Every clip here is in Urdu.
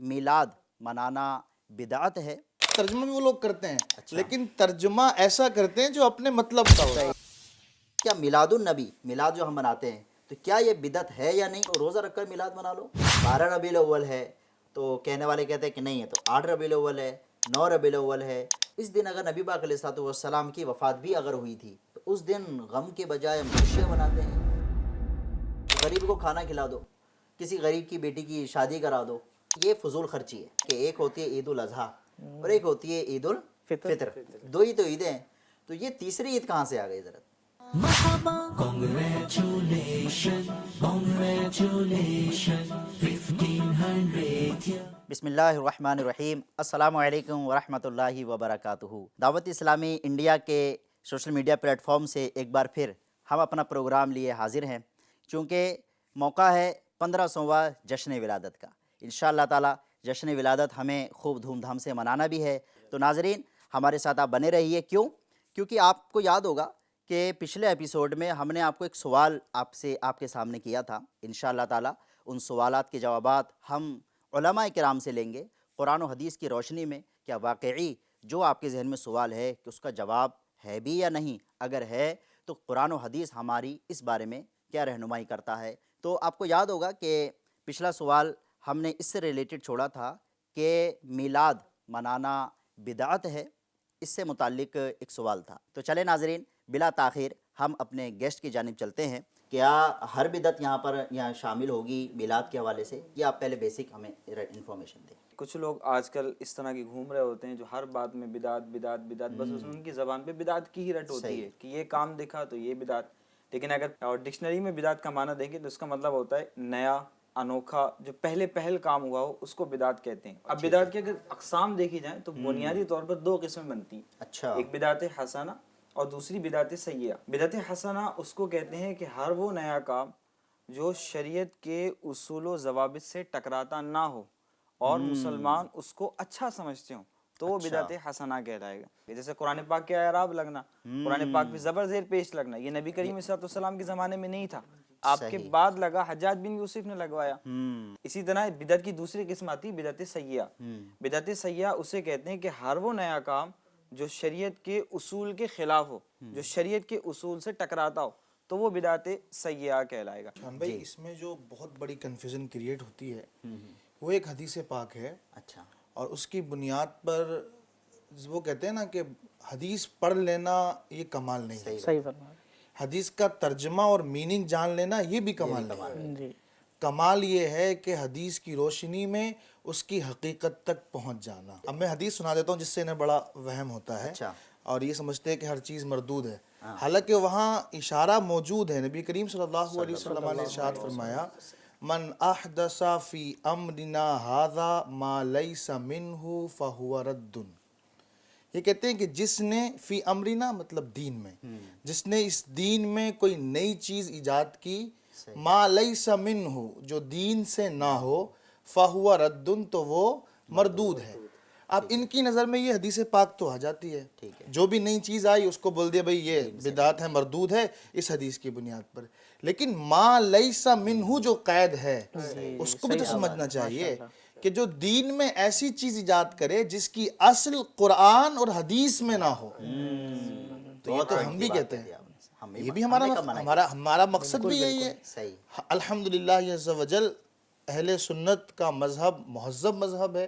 میلاد منانا بدعت ہے؟ ترجمہ بھی وہ لوگ کرتے ہیں لیکن ترجمہ ایسا کرتے ہیں جو اپنے مطلب کا ہوتا ہے۔ کیا میلاد النبی، میلاد جو ہم مناتے ہیں، تو کیا یہ بدعت ہے یا نہیں؟ روزہ رکھ کر میلاد منا لو۔ 12 ربیع الاول ہے تو کہنے والے کہتے ہیں کہ نہیں ہے، تو 8 ربیع الاول ہے، 9 ربیع الاول ہے۔ اس دن اگر نبی پاک علیہ الصلوۃ والسلام کی وفات بھی اگر ہوئی تھی تو اس دن غم کے بجائے ہم خوشیاں مناتے ہیں۔ غریب کو کھانا کھلا دو، کسی غریب کی بیٹی کی شادی کرا دو۔ یہ فضول خرچی ہے کہ ایک ہوتی ہے عید الاضحیٰ اور ایک ہوتی ہے عید الفطر، دو ہی تو عیدیں ہیں، تو یہ تیسری عید کہاں سے آ گئی ذرا؟ بسم اللہ الرحمن الرحیم۔ السلام علیکم ورحمۃ اللہ وبرکاتہ۔ دعوت اسلامی انڈیا کے سوشل میڈیا پلیٹ فارم سے ایک بار پھر ہم اپنا پروگرام لیے حاضر ہیں، چونکہ موقع ہے 1500واں جشن ولادت کا۔ انشاءاللہ تعالی جشن ولادت ہمیں خوب دھوم دھام سے منانا بھی ہے، تو ناظرین ہمارے ساتھ آپ بنے رہیے۔ کیونکہ آپ کو یاد ہوگا کہ پچھلے ایپیسوڈ میں ہم نے آپ کو ایک سوال آپ کے سامنے کیا تھا۔ انشاءاللہ تعالی ان سوالات کے جوابات ہم علماء کرام سے لیں گے، قرآن و حدیث کی روشنی میں کیا واقعی جو آپ کے ذہن میں سوال ہے کہ اس کا جواب ہے بھی یا نہیں، اگر ہے تو قرآن و حدیث ہماری اس بارے میں کیا رہنمائی کرتا ہے۔ تو آپ کو یاد ہوگا کہ پچھلا سوال ہم نے اس سے ریلیٹڈ چھوڑا تھا کہ میلاد منانا بدعت ہے، اس سے متعلق ایک سوال تھا۔ تو چلے ناظرین بلا تاخیر ہم اپنے گیسٹ کی جانب چلتے ہیں۔ کیا ہر بدعت یہاں شامل ہوگی میلاد کے حوالے سے، یا آپ پہلے بیسک ہمیں انفارمیشن دیں؟ کچھ لوگ آج کل اس طرح کی گھوم رہے ہوتے ہیں جو ہر بات میں بدعت بدعت بدعت، بس ان کی زبان پہ بدعت کی ہی رٹ ہوتی ہے کہ یہ کام دکھا تو یہ بدعت۔ لیکن اگر ڈکشنری میں بدعت کا معنی دیکھیں تو اس کا مطلب ہوتا ہے نیا، انوکھا، جو پہل کام ہوا ہو اس کو بدعت کہتے ہیں۔ اب بدعت کی اگر اقسام دیکھی جائیں تو بنیادی طور پر دو قسمیں بنتی ہیں۔ اچھا، ایک بدعت حسنہ اور دوسری بدعت سیئہ۔ بدعت حسنہ اس کو کہتے ہیں کہ ہر وہ نیا کام جو شریعت کے اصول و ضوابط سے ٹکراتا نہ ہو اور مسلمان اس کو اچھا سمجھتے ہوں تو وہ بدعت حسنہ کہلائے گا۔ جیسے قرآن پاک کے اعراب لگنا، قرآن پاک پہ زبر زیر پیش لگنا، یہ نبی کریم صلی اللہ علیہ وسلم کے زمانے میں نہیں تھا، آپ کے بعد لگا، حجاج بن یوسف نے لگوایا۔ اسی طرح بدعت کی دوسری قسم آتی بدعت سیئہ۔ بدعت سیئہ اسے کہتے ہیں کہ ہر وہ نیا کام جو شریعت کے اصول کے خلاف ہو، جو شریعت کے اصول سے ٹکراتا ہو تو وہ بدعت سیئہ کہلائے گا۔ شان بھائی اس میں جو بہت بڑی کنفیوژن کریٹ ہوتی ہے وہ ایک حدیث پاک ہے، اچھا، اور اس کی بنیاد پر وہ کہتے ہیں نا کہ حدیث پڑھ لینا یہ کمال نہیں ہے، صحیح فرمایا حدیث کا ترجمہ اور میننگ جان لینا یہ بھی کمال نہیں ہے۔ جی۔ کمال یہ ہے کہ حدیث کی روشنی میں اس کی حقیقت تک پہنچ جانا۔ اب میں حدیث سنا دیتا ہوں جس سے انہیں بڑا وہم ہوتا ہے اچھا، اور یہ سمجھتے ہیں کہ ہر چیز مردود ہے، حالانکہ وہاں اشارہ موجود ہے۔ نبی کریم صلی اللہ علیہ وسلم نے ارشاد فرمایا من احدث فی امرنا ھذا ما لیس منہ فہو رد۔ یہ کہتے ہیں کہ جس نے فی امرنا مطلب دین میں، جس نے اس دین میں کوئی نئی چیز ایجاد کی، ما لیس منہ جو دین سے نہ ہو، فہو رد تو وہ مردود ہے۔ اب ان کی نظر میں یہ حدیث پاک تو آ جاتی ہے، جو بھی نئی چیز آئی اس کو بول دیا بھئی یہ بدعت ہے، مردود ہے اس حدیث کی بنیاد پر۔ لیکن ما لیس منہ جو قید ہے اس کو بھی تو سمجھنا چاہیے کہ جو دین میں ایسی چیز ایجاد کرے جس کی اصل قرآن اور حدیث میں نہ ہو، تو یہ تو ہم بھی کہتے ہیں، یہ بھی ہمارا مقصد بھی یہی ہے۔ الحمدللہ عز وجل اہل سنت کا مذہب مہذب مذہب ہے،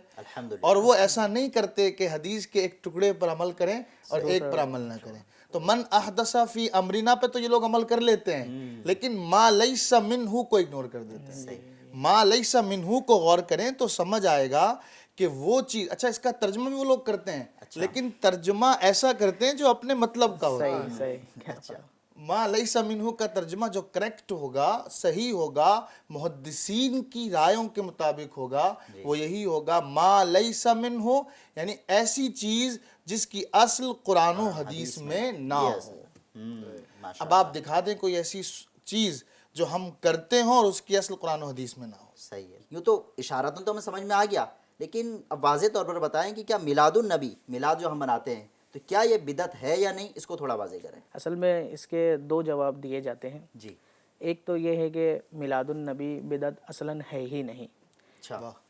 اور وہ ایسا نہیں کرتے کہ حدیث کے ایک ٹکڑے پر عمل کریں اور ایک پر عمل نہ کریں۔ تو من احدث فی امرنا پہ تو یہ لوگ عمل کر لیتے ہیں، لیکن ما لیس منہ کو اگنور کر دیتے ہیں۔ ما لیس منہ کو غور کریں تو سمجھ آئے گا کہ وہ چیز، اچھا اس کا ترجمہ بھی وہ لوگ کرتے ہیں لیکن ترجمہ ایسا کرتے ہیں جو اپنے مطلب کا ہوتا ہے۔ صحیح۔ ما لیس منہ کا ترجمہ جو کریکٹ ہوگا، صحیح ہوگا، محدثین کی رائوں کے مطابق ہوگا، وہ یہی ہوگا ما لیس منہ، یعنی ایسی چیز جس کی اصل قرآن و حدیث میں نہ ہو۔ اب آپ دکھا دیں کوئی ایسی چیز جو ہم کرتے ہوں اور اس کی اصل قرآن و حدیث میں نہ ہو۔ صحیح ہے، یوں تو اشارتاً تو ہمیں سمجھ میں آ گیا، لیکن اب واضح طور پر بتائیں کہ کیا میلاد النبی، میلاد جو ہم مناتے ہیں، تو کیا یہ بدعت ہے یا نہیں، اس کو تھوڑا واضح کریں۔ اصل میں اس کے دو جواب دیے جاتے ہیں۔ جی، ایک تو یہ ہے کہ میلاد النبی بدعت اصلاً ہے ہی نہیں۔ اچھا،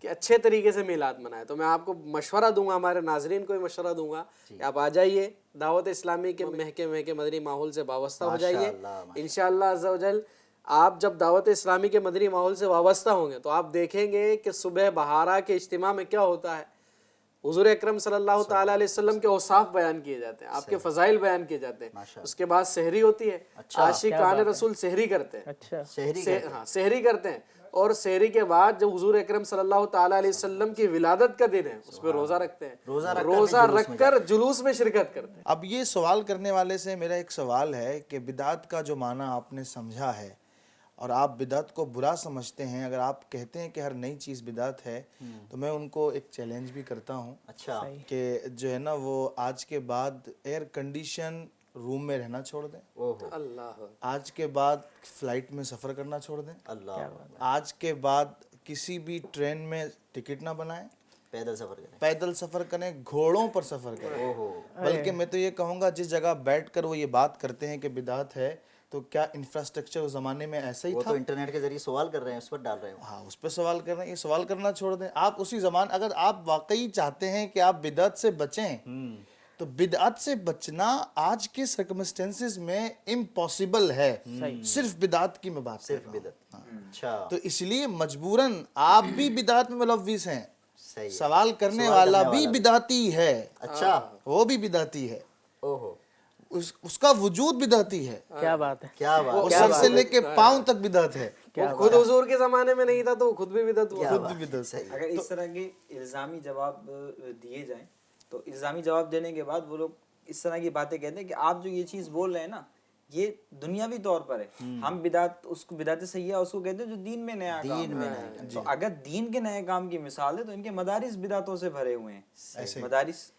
کہ اچھے طریقے سے میلاد منائے. تو میں آپ کو مشورہ دوں گا, ہمارے ناظرین کو بھی مشورہ دوں گا کہ آپ آ جائیے, دعوت اسلامی کے مہکے مدنی ماحول سے وابستہ ہو جائیے. انشاءاللہ عز و جل آپ جب دعوت اسلامی کے مدنی ماحول سے وابستہ ہوں گے تو آپ دیکھیں گے کہ صبح بہارا کے اجتماع میں کیا ہوتا ہے. حضور اکرم صلی اللہ تعالیٰ علیہ وسلم کے اوصاف بیان کیے جاتے ہیں, آپ کے فضائل بیان کیے جاتے ہیں. اس کے بعد سحری ہوتی ہے, عاشقان رسول سحری کرتے ہیں. اچھا, ہاں سحری کرتے ہیں. اور سحری کے بعد جب حضور اکرم صلی اللہ تعالیٰ علیہ وسلم کی ولادت کا دن ہے اس پہ روزہ رکھتے ہیں, روزہ رکھ کر جلوس میں شرکت کرتے ہیں. اب یہ سوال کرنے والے سے میرا ایک سوال ہے کہ بدعت کا جو معنی آپ نے سمجھا ہے اور آپ بدعت کو برا سمجھتے ہیں, اگر آپ کہتے ہیں کہ ہر نئی چیز بدعت ہے تو میں ان کو ایک چیلنج بھی کرتا ہوں. اچھا, کہ جو ہے نا وہ آج کے بعد ایئر کنڈیشن روم میں رہنا چھوڑ دیں, اللہ آج کے بعد فلائٹ میں سفر کرنا چھوڑ دیں, اللہ, آج کے بعد کسی بھی ٹرین میں ٹکٹ نہ بنائیں, پیدل سفر کریں, پیدل سفر کریں, گھوڑوں پر سفر کریں. بلکہ میں تو یہ کہوں گا جس جگہ بیٹھ کر وہ یہ بات کرتے ہیں کہ بدعت ہے تو کیا انفراسٹرکچر اس زمانے میں ایسا ہی وہ تھا؟ تو انٹرنیٹ کے ذریعے سوال کر رہے ہیں, اس پر ڈال رہے ہیں. ہاں اس پہ سوال کر رہے ہیں, یہ سوال کرنا چھوڑ دیں. آپ اسی زمان اگر آپ واقعی چاہتے ہیں کہ آپ بدعت سے بچیں تو بدعت سے بچنا آج کے سرکمسٹنسز میں امپاسبل ہے. صرف بدعت کی میں بات کر رہا ہوں. بدعت. اچھا, تو اس لیے مجبوراً آپ بھی بدعت میں ملوث ہیں, صحیح, سوال کرنے والا بھی بدعتی ہے. اچھا, وہ بھی بدعتی ہے, اوہو, اس کا وجود بدعتی ہے, کیا بات ہے, کیا بات, وہ سر سے لے کے پاؤں تک بدعت ہے. وہ خود حضور کے زمانے میں نہیں تھا تو وہ خود بھی بدعت ہوا. خود بھی بدعت. اگر اس طرح کے الزامی جواب دیے جائیں تو الزامی جواب دینے کے بعد وہ لوگ اس طرح کی باتیں کہتے ہیں کہ آپ جو یہ چیز بول رہے ہیں نا یہ دنیاوی طور پر ہے. ہم بدعت, اس کو بدعت سیئہ اس کو کہتے ہیں جو دین میں نیا کام ہے. تو اگر دین کے نئے کام کی مثال ہے تو ان کے مدارس بدعتوں سے بھرے ہوئے ہیں. مدارس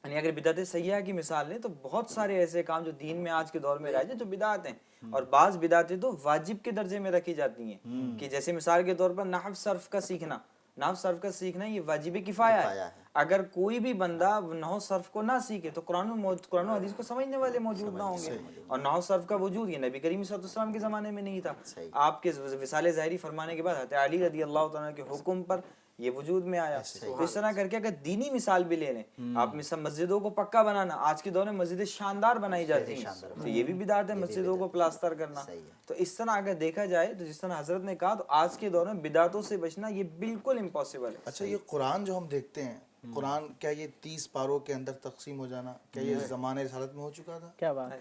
یعنی اگر بدعت سیئہ کی مثال لیں تو بہت سارے ایسے کام جو دین میں آج کے دور میں رائج ہیں جو بدعت ہیں, اور بعض بدعتیں تو واجب کے درجے میں رکھی جاتی ہیں. کہ جیسے مثال کے طور پر نحو صرف کا سیکھنا, نحو صرف کا سیکھنا یہ واجب کفایہ ہے. اگر کوئی بھی بندہ نحو صرف کو نہ سیکھے تو قرآن و حدیث کو سمجھنے والے موجود نہ ہوں گے. اور نحو صرف کا وجود یہ نبی کریم صلی اللہ علیہ وسلم کے زمانے میں نہیں تھا. آپ کے وصال ظاہری فرمانے کے بعد حضرت علی رضی اللہ تعالیٰ کے حکم پر یہ وجود میں آیا. تو اس طرح کر کے اگر دینی مثال بھی لے لیں, آپ مسجدوں کو پکا بنانا, آج کے دور میں مسجدیں شاندار بنائی جاتی ہیں تو یہ بھی بدعت ہے مسجدوں کو پلاسٹر کرنا. تو اس طرح اگر دیکھا جائے تو جس طرح حضرت نے کہا تو آج کے دور میں بدعتوں سے بچنا یہ بالکل امپاسبل ہے. اچھا, یہ قرآن جو ہم دیکھتے ہیں, قرآن کیا یہ 30 پاروں کے اندر تقسیم ہو جانا کیا یہ زمانے رسالت میں ہو چکا تھا؟ کیا بات ہے,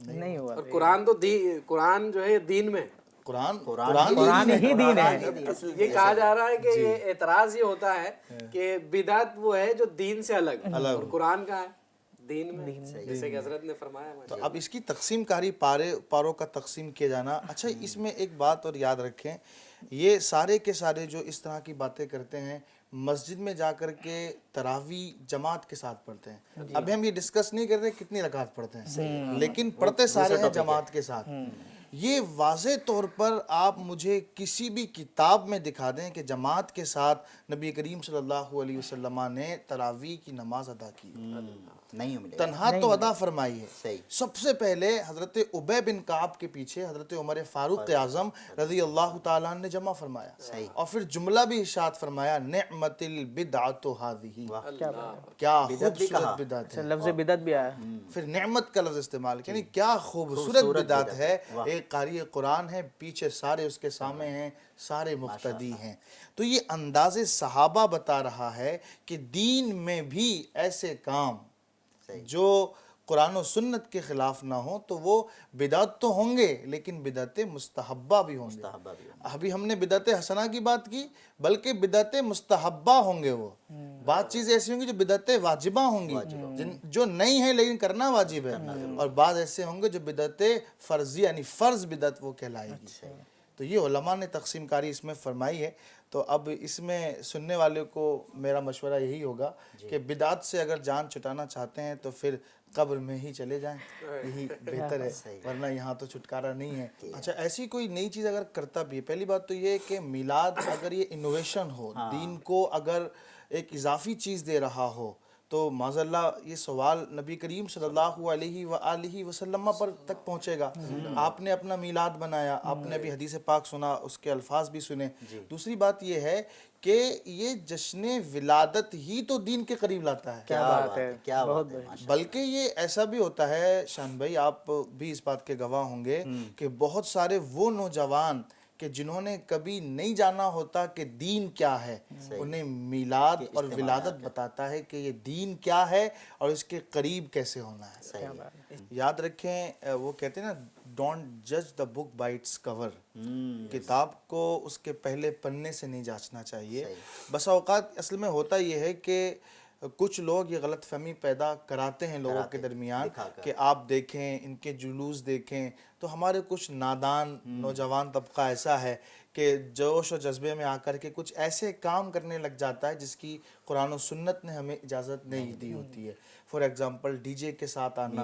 نہیں ہوا. اور قرآن تو قرآن جو ہے دین میں, قرآن ہی دین ہے. یہ کہا جا رہا ہے کہ یہ اعتراض یہ ہوتا ہے کہ بدعت وہ ہے جو دین سے الگ, اور قرآن کا ہے دین میں, جیسے کہ حضرت نے فرمایا. تو اب اس کی تقسیم کاری پاروں کا تقسیم کیا جانا. اچھا, اس میں ایک بات اور یاد رکھیں, یہ سارے کے سارے جو اس طرح کی باتیں کرتے ہیں مسجد میں جا کر کے تراویح جماعت کے ساتھ پڑھتے ہیں. ابھی ہم یہ ڈسکس نہیں کرتے کتنی رکعت پڑھتے ہیں, لیکن پڑھتے سارے ہیں جماعت کے ساتھ. یہ واضح طور پر آپ مجھے کسی بھی کتاب میں دکھا دیں کہ جماعت کے ساتھ نبی کریم صلی اللہ علیہ وسلم نے تراویح کی نماز ادا کی. نہیں ملے, تنہا تو ادا فرمائی ہے. صحیح. سب سے پہلے حضرت ابی بن کعب کے پیچھے حضرت عمر فاروق اعظم رضی اللہ تعالیٰ نے جمع فرمایا, اور پھر جملہ بھی ارشاد فرمایا نعمت البدعۃ هذه, کیا خوبصورت بدعت ہے. لفظ بدعت بھی آیا, پھر نعمت کا لفظ استعمال, یعنی کیا خوبصورت بدعت ہے. ایک قاری قرآن ہے, پیچھے سارے اس کے سامنے ہیں, سارے مقتدی ہیں. تو یہ انداز صحابہ بتا رہا ہے کہ دین میں بھی ایسے کام جو قرآن و سنت کے خلاف نہ ہوں تو وہ بدعت تو ہوں گے لیکن بدعت مستحبہ بھی ہوں گے. ابھی ہم نے بدعت حسنہ کی بات کی, بلکہ بدعت مستحبہ ہوں گے. وہ بعض چیزیں ایسی ہوں گی جو بدعت واجبہ ہوں گی, جو نہیں ہیں لیکن کرنا واجب ہے, اور بعض ایسے ہوں گے جو بدعت فرضی یعنی فرض بدعت وہ کہلائے گی. تو یہ علماء نے تقسیم کاری اس میں فرمائی ہے. تو اب اس میں سننے والے کو میرا مشورہ یہی ہوگا کہ بدعت سے اگر جان چھٹانا چاہتے ہیں تو پھر قبر میں ہی چلے جائیں, یہی بہتر ہے, ورنہ یہاں تو چھٹکارا نہیں ہے. اچھا, ایسی کوئی نئی چیز اگر کرتا بھی ہے, پہلی بات تو یہ کہ میلاد اگر یہ انوویشن ہو, دین کو اگر ایک اضافی چیز دے رہا ہو, تو معاذ اللہ یہ سوال نبی کریم صلی اللہ علیہ وآلہ وسلم پر تک پہنچے گا. آپ نے اپنا میلاد بنایا, آپ نے ابھی حدیث پاک سنا, اس کے الفاظ بھی سنے. دوسری بات یہ ہے کہ یہ جشن ولادت ہی تو دین کے قریب لاتا ہے. کیا بات ہے, کیا بہت بات ہے. بڑی. بلکہ یہ ایسا بھی ہوتا ہے شان بھائی, آپ بھی اس بات کے گواہ ہوں گے کہ بہت سارے وہ نوجوان کہ جنہوں نے کبھی نہیں جانا ہوتا کہ دین کیا ہے, انہیں میلاد اور ولادت بتاتا ہے کہ یہ دین کیا ہے اور اس کے قریب کیسے ہونا ہے. یاد رکھیں, وہ کہتے ہیں نا, ڈونٹ جج دا بک بائی اٹس کور. کتاب کو اس کے پہلے پنے سے نہیں جانچنا چاہیے. بسا اوقات اصل میں ہوتا یہ ہے کہ کچھ لوگ یہ غلط فہمی پیدا کراتے ہیں لوگوں کے درمیان کہ آپ دیکھیں, ان کے جلوس دیکھیں. تو ہمارے کچھ نادان نوجوان طبقہ ایسا ہے کہ جوش و جذبے میں آ کر کے کچھ ایسے کام کرنے لگ جاتا ہے جس کی قرآن و سنت نے ہمیں اجازت نہیں دی ہوتی ہے. فار ایگزامپل ڈی جے کے ساتھ آنا,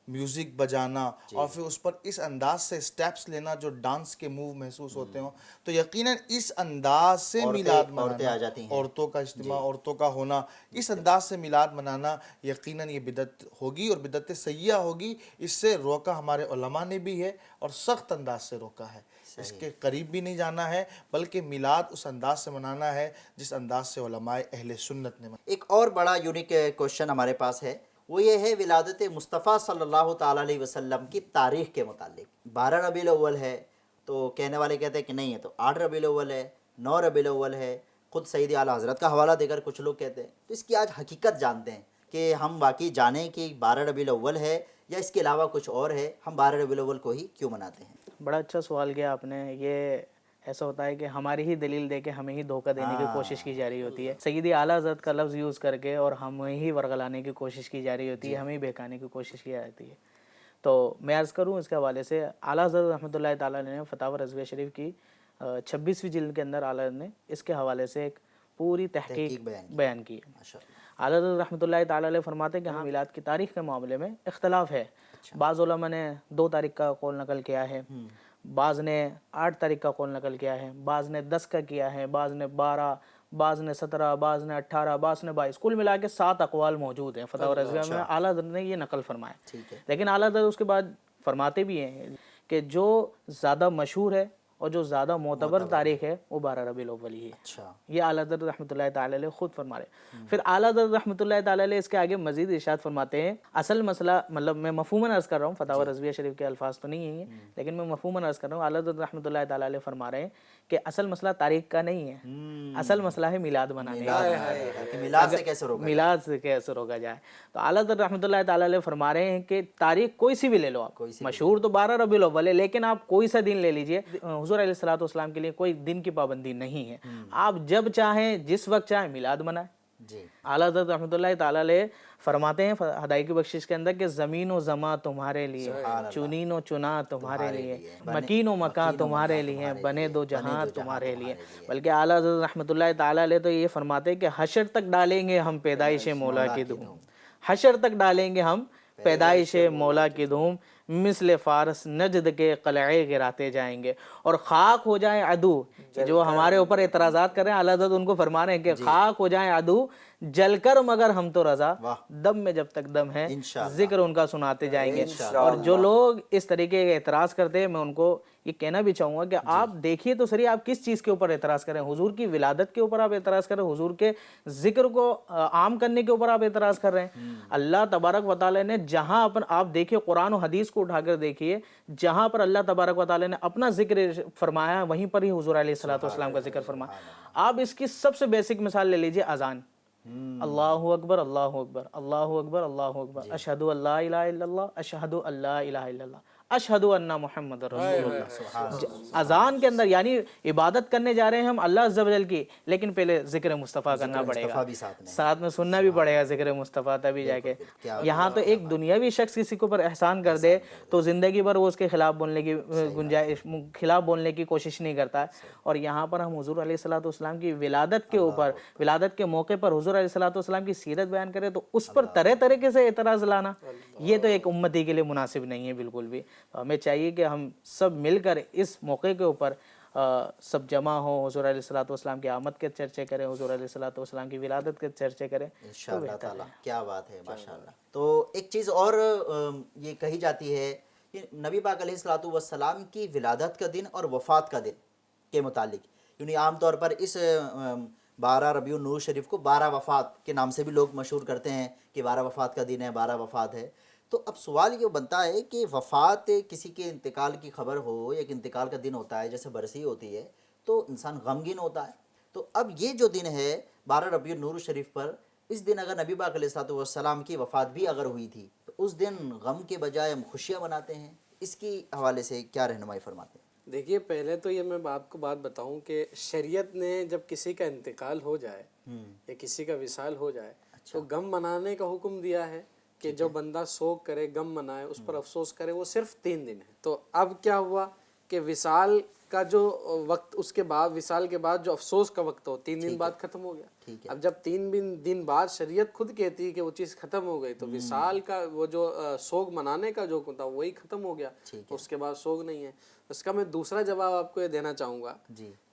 میوزک بجانا, اور پھر اس پر اس انداز سے سٹیپس لینا جو ڈانس کے موو محسوس ہوتے ہوں, تو یقیناً اس انداز سے میلاد منانا, عورتوں کا اجتماع, عورتوں کا ہونا, اس انداز سے میلاد منانا یقیناً یہ بدعت ہوگی اور بدعت سیئہ ہوگی. اس سے روکا ہمارے علماء نے بھی ہے اور سخت انداز سے روکا ہے. اس کے قریب بھی نہیں جانا ہے, بلکہ میلاد اس انداز سے منانا ہے جس انداز سے علماء اہل سنت نے منایا. ایک اور بڑا یونیک کوشچن ہمارے پاس ہے, وہ یہ ہے ولادت مصطفیٰ صلی اللہ تعالیٰ علیہ وسلم کی تاریخ کے متعلق. 12 ربیع الاول ہے تو کہنے والے کہتے ہیں کہ نہیں ہے تو 8 ربیع الاول ہے, 9 ربیع الاول ہے. خود سید اعلیٰ حضرت کا حوالہ دے کر کچھ لوگ کہتے ہیں. تو اس کی آج حقیقت جانتے ہیں کہ ہم واقعی جانیں کہ 12 ربیع الاول ہے یا اس کے علاوہ کچھ اور ہے, ہم 12 ربیع الاول کو ہی کیوں مناتے ہیں. بڑا اچھا سوال کیا آپ نے. یہ ایسا ہوتا ہے کہ ہماری ہی دلیل دے کے ہمیں ہی دھوکہ دینے کی کوشش کی جا رہی ہوتی ہے. سیدی اعلیٰ حضرت کا لفظ یوز کر کے اور ہمیں ہی ورغلانے کی کوشش کی جا رہی ہوتی ہے, ہمیں ہی بہکانے کی کوشش کی جاتی ہے. تو میں عرض کروں اس کے حوالے سے, اعلیٰ حضرت رحمۃ اللہ تعالیٰ نے فتاوی رضویہ شریف کی 26ویں جلد کے اندر اعلیٰ حضرت نے اس کے حوالے سے ایک پوری تحقیق بیان کی ہے. اعلیٰ حضرت رحمۃ اللہ تعالیٰ علیہ فرماتے ہیں کہ ہاں میلاد کی تاریخ کے معاملے میں اختلاف ہے. بعض علماء نے 2 تاریخ کا قول نقل کیا ہے, بعض نے 8 تاریخ کا قول نقل کیا ہے, بعض نے 10 کا کیا ہے, بعض نے 12, بعض نے 17, بعض نے 18, بعض نے 22. کل ملا کے 7 اقوال موجود ہیں فتاوی رضویہ میں. اعلیٰ حضرت نے یہ نقل فرمایا. لیکن اعلیٰ حضرت اس کے بعد فرماتے بھی ہیں کہ جو زیادہ مشہور ہے اور جو زیادہ معتبر تاریخ ہے وہ 12 ربیع الاول ہی ہے. یہ اعلیٰ حضرت رحمۃ اللہ تعالی علیہ خود فرما رہے. پھر اعلیٰ حضرت رحمۃ اللہ تعالی علیہ اس کے آگے مزید ارشاد فرماتے ہیں, اصل مسئلہ, مطلب میں مفہوماً عرض کر رہا ہوں, فتاوی رضویہ شریف کے الفاظ تو نہیں ہیں لیکن میں مفہوماً عرض کر رہا ہوں. اعلیٰ حضرت رحمۃ اللہ تعالی علیہ فرما رہے ہیں کہ اصل مسئلہ تاریخ کا نہیں ہے, اصل مسئلہ ہے میلاد منانے کا. میلاد سے کیسے روکا جائے. تو اعلیٰ حضرت رحمۃ اللہ تعالی علیہ فرما رہے ہیں کہ تاریخ کوئی سی بھی لے لو آپ, مشہور تو 12 ربیع الاول ہے, لیکن آپ کوئی سا دن لے لیجئے. حضور علیہ الصلوۃ والسلام کے لیے کوئی دن کی پابندی نہیں ہے, آپ جب چاہیں جس وقت چاہیں میلاد منائیں. اعلیٰ حضرت رحمۃ اللہ تعالی علیہ فرماتے ہیں ہدایت کی بخشش کے اندر کہ زمین و زماں تمہارے لیے, چنین و چنا تمہارے لیے, مکین و مکان تمہارے لیے, بنے 2 جہاں تمہارے لیے. بلکہ اعلیٰ حضرت رحمۃ اللہ تعالی علیہ تو یہ فرماتے ہیں کہ حشر تک ڈالیں گے ہم پیدائش مولا کی دھوم, حشر تک ڈالیں گے ہم پیدائش مولا کی دھوم, مثل فارس نجد کے قلعے گراتے جائیں گے. اور خاک ہو جائیں عدو, جو ہمارے اوپر اعتراضات کر رہے ہیں اعلیٰ حضرت ان کو فرما رہے ہیں کہ خاک ہو جائیں عدو جل کر مگر ہم تو رضا, دم میں جب تک دم ہے ذکر ان کا سناتے جائیں گے. اور جو لوگ اس طریقے کے اعتراض کرتے ہیں, میں ان کو یہ کہنا بھی چاہوں گا کہ آپ دیکھیے تو صحیح آپ کس چیز کے اوپر اعتراض کریں. حضور کی ولادت کے اوپر آپ اعتراض کر رہے ہیں, حضور کے ذکر کو عام کرنے کے اوپر آپ اعتراض کر رہے ہیں. اللہ تبارک و تعالی نے جہاں آپ دیکھیے قرآن و حدیث کو اٹھا کر دیکھیے, جہاں پر اللہ تبارک و تعالی نے اپنا ذکر فرمایا وہیں پر ہی حضور علیہ الصلوۃ والسلام کا ذکر فرمایا. آپ اس کی سب سے بیسک مثال لے لیجیے اذان. اللہ اکبر اللہ اکبر اللہ اکبر اللہ اکبر, اشہد ان لا الہ الا اللہ اشہد ان لا الہ الا اللہ اشہد ان محمد رسول اللہ. اذان کے اندر یعنی عبادت کرنے جا رہے ہیں ہم اللہ عز و جل کی, لیکن پہلے ذکر مصطفیٰ کرنا پڑے گا, ساتھ میں سننا بھی پڑے گا ذکر مصطفیٰ, تبھی جا کے. یہاں تو ایک دنیاوی شخص کسی کے اوپر احسان کر دے تو زندگی بھر وہ اس کے خلاف بولنے کی کوشش نہیں کرتا. اور یہاں پر ہم حضور علیہ الصلوۃ والسلام کی ولادت کے اوپر, ولادت کے موقع پر حضور علیہ الصلوۃ والسلام کی سیرت بیان کرے تو اس پر طرح طریقے سے اعتراض لانا, یہ تو ایک امتی کے لیے مناسب نہیں ہے بالکل بھی. ہمیں چاہیے کہ ہم سب مل کر اس موقع کے اوپر سب جمع ہوں، حضور علیہ الصلوۃ والسلام کی آمد کے چرچے کریں، حضور علیہ الصلوۃ والسلام کی ولادت کے چرچے کریں. انشاءاللہ تعالی. کیا بات ہے، ماشاءاللہ. تو ایک چیز اور یہ کہی جاتی ہے کہ نبی پاک علیہ الصلوۃ والسلام کی ولادت کا دن اور وفات کا دن کے متعلق، یعنی عام طور پر اس 12 ربیع النور شریف کو 12 وفات کے نام سے بھی لوگ مشہور کرتے ہیں کہ 12 وفات کا دن ہے، 12 وفات ہے. تو اب سوال یہ بنتا ہے کہ وفات کسی کے انتقال کی خبر ہو، ایک انتقال کا دن ہوتا ہے جیسے برسی ہوتی ہے تو انسان غمگین ہوتا ہے. تو اب یہ جو دن ہے 12 ربیع النور شریف پر، اس دن اگر نبی پاک علیہ الصلوۃ والسلام کی وفات بھی اگر ہوئی تھی تو اس دن غم کے بجائے ہم خوشیاں مناتے ہیں. اس کی حوالے سے کیا رہنمائی فرماتے ہیں؟ دیکھیے پہلے تو یہ میں آپ کو بات بتاؤں کہ شریعت نے جب کسی کا انتقال ہو جائے یا کسی کا وصال ہو جائے تو غم منانے کا حکم دیا ہے کہ جو بندہ سوگ کرے، غم منائے، اس پر افسوس کرے، وہ صرف 3 دن ہے. تو اب کیا ہوا کہ وصال کا جو وقت، اس کے بعد وصال کے بعد جو افسوس کا وقت ہو 3 دن بعد ختم ہو گیا. اب جب 3 دن بعد شریعت خود کہتی ہے کہ وہ چیز ختم ہو گئی تو وصال کا وہ جو سوگ منانے کا جو تھا وہی ختم ہو گیا، اس کے بعد سوگ نہیں ہے. اس کا میں دوسرا جواب آپ کو یہ دینا چاہوں گا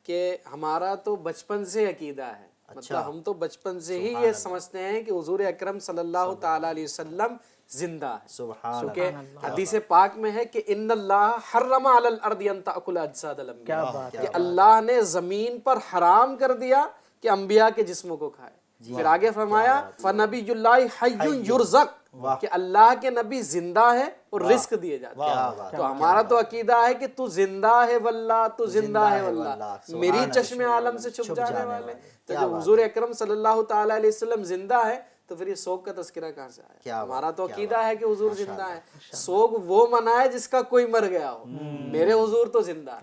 کہ ہمارا تو بچپن سے عقیدہ ہے، مطلب ہم تو بچپن سے ہی یہ سمجھتے ہیں کہ حضور اکرم صلی اللہ تعالی علیہ وسلم زندہ ہے. کیونکہ حدیث پاک میں ہے کہ ان اللہ حرم علی الارض ان تاکل اجساد الانبیاء، کہ اللہ نے زمین پر حرام کر دیا کہ انبیاء کے جسموں کو کھائے. پھر آگے فرمایا فنبی اللہ حی یرزق، کہ اللہ کے نبی زندہ ہے اور رزق دیے جاتے ہیں. تو ہمارا تو عقیدہ ہے کہ تو زندہ ہے واللہ، تو زندہ ہے واللہ، میری چشم عالم سے چھپ جانے والے. تو جب حضور اکرم صلی اللہ تعالی علیہ وسلم زندہ ہے تو پھر یہ سوگ کا تذکرہ کہاں سے آیا؟ ہمارا تو عقیدہ ہے کہ حضور زندہ ہے. سوگ وہ منائے جس کا کوئی مر گیا ہو، میرے حضور تو زندہ ہے.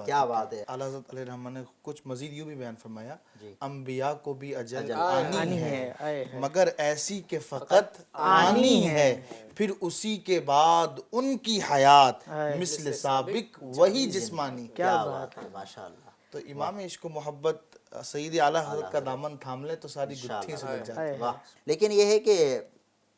کیا بات ہے. اعلیٰ حضرت علیہ الرحمہ نے کچھ مزید یوں بھی بیان فرمایا، انبیاء کو بھی اجل آنی ہے مگر ایسی کہ فقط آنی ہے، پھر اسی کے بعد ان کی حیات مثل سابق وہی جسمانی. کیا بات ہے، ماشاءاللہ. تو امام عشق و محبت سید اعلیٰ حضرت کا دامن تھام لے تو ساری گتھی سلجھ جاتی ہے. واہ. لیکن یہ ہے کہ